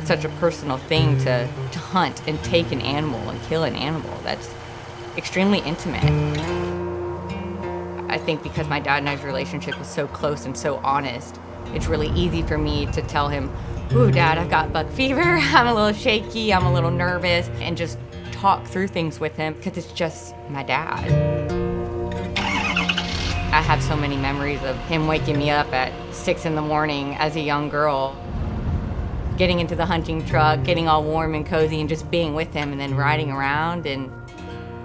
such a personal thing to hunt and take an animal and kill an animal. That's extremely intimate. I think because my dad and I's relationship is so close and so honest, it's really easy for me to tell him, "Ooh, Dad, I've got buck fever, I'm a little shaky, I'm a little nervous," and just talk through things with him because it's just my dad. I have so many memories of him waking me up at 6 in the morning as a young girl, getting into the hunting truck, getting all warm and cozy and just being with him and then riding around. And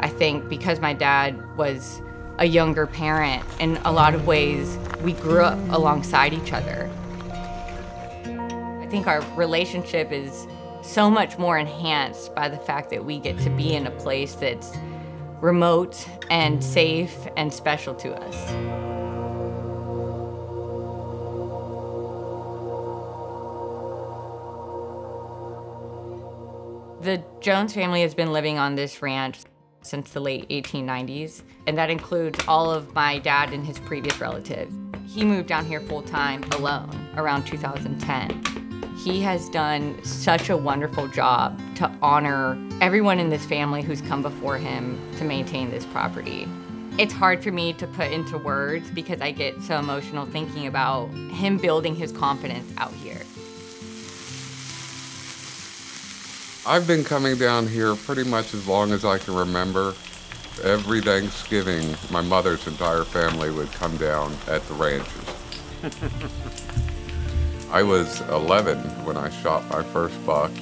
I think because my dad was a younger parent, in a lot of ways, we grew up alongside each other. I think our relationship is so much more enhanced by the fact that we get to be in a place that's remote and safe and special to us. The Jones family has been living on this ranch since the late 1890s, and that includes all of my dad and his previous relatives. He moved down here full-time alone around 2010. He has done such a wonderful job to honor everyone in this family who's come before him to maintain this property. It's hard for me to put into words because I get so emotional thinking about him building his confidence out here. I've been coming down here pretty much as long as I can remember. Every Thanksgiving, my mother's entire family would come down at the ranches. I was 11 when I shot my first buck.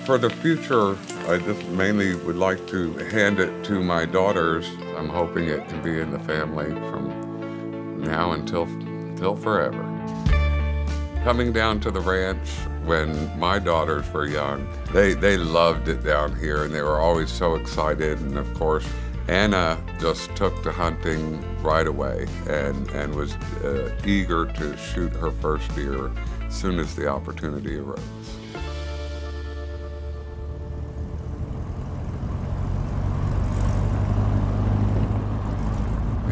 For the future, I just mainly would like to hand it to my daughters. I'm hoping it can be in the family from now until forever. Coming down to the ranch when my daughters were young, they loved it down here and they were always so excited. And of course, Anna just took to hunting right away and was eager to shoot her first deer as soon as the opportunity arose.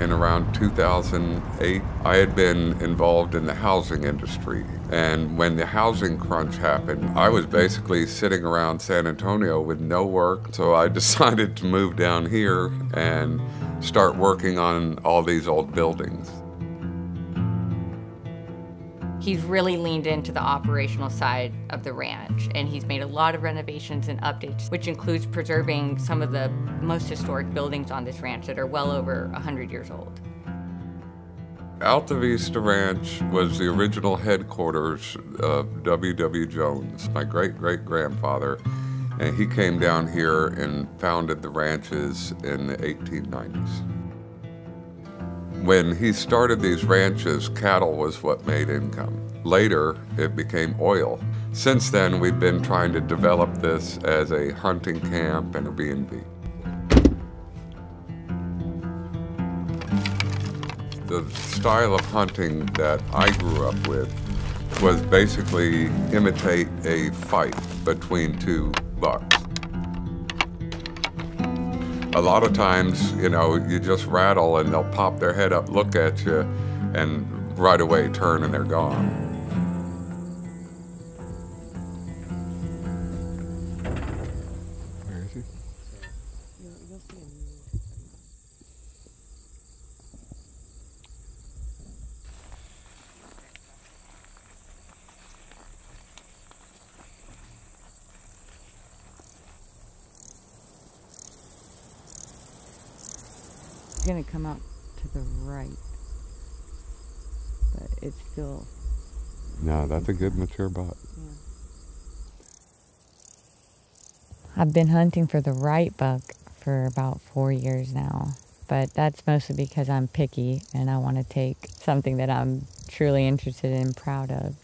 In around 2008, I had been involved in the housing industry. And when the housing crunch happened, I was basically sitting around San Antonio with no work. So I decided to move down here and start working on all these old buildings. He's really leaned into the operational side of the ranch, and he's made a lot of renovations and updates, which includes preserving some of the most historic buildings on this ranch that are well over 100 years old. Alta Vista Ranch was the original headquarters of W.W. Jones, my great-great-grandfather, and he came down here and founded the ranches in the 1890s. When he started these ranches, cattle was what made income. Later, it became oil. Since then, we've been trying to develop this as a hunting camp and a B&B. The style of hunting that I grew up with was basically imitate a fight between two bucks. A lot of times, you know, you just rattle and they'll pop their head up, look at you, and right away turn and they're gone. Where is he? You'll see him. It's gonna come out to the right, but it's still. No, that's a good mature buck. Yeah. I've been hunting for the right buck for about 4 years now, but that's mostly because I'm picky and I want to take something that I'm truly interested in and proud of.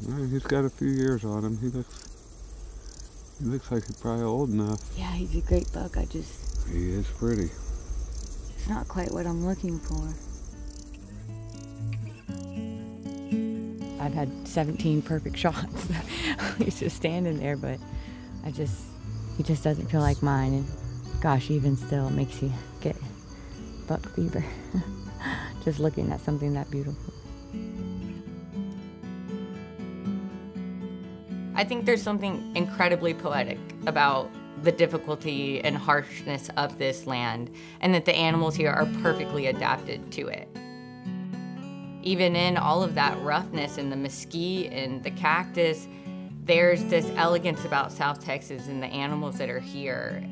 Well, he's got a few years on him. He looks like he's probably old enough. Yeah, he's a great buck. He is pretty. It's not quite what I'm looking for. I've had 17 perfect shots. He's just standing there, but he just doesn't feel like mine. And gosh, even still, it makes you get buck fever. Just looking at something that beautiful. I think there's something incredibly poetic about the difficulty and harshness of this land, and that the animals here are perfectly adapted to it. Even in all of that roughness and the mesquite and the cactus, there's this elegance about South Texas and the animals that are here.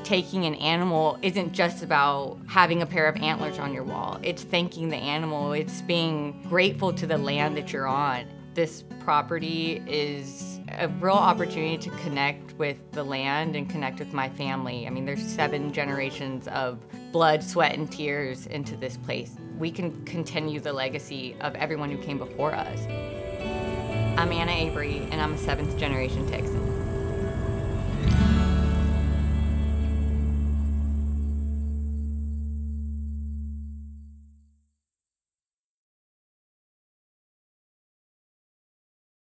Taking an animal isn't just about having a pair of antlers on your wall. It's thanking the animal. It's being grateful to the land that you're on. This property is a real opportunity to connect with the land and connect with my family. I mean, there's 7 generations of blood, sweat, and tears into this place. We can continue the legacy of everyone who came before us. I'm Anna Avery, and I'm a 7th generation Texan.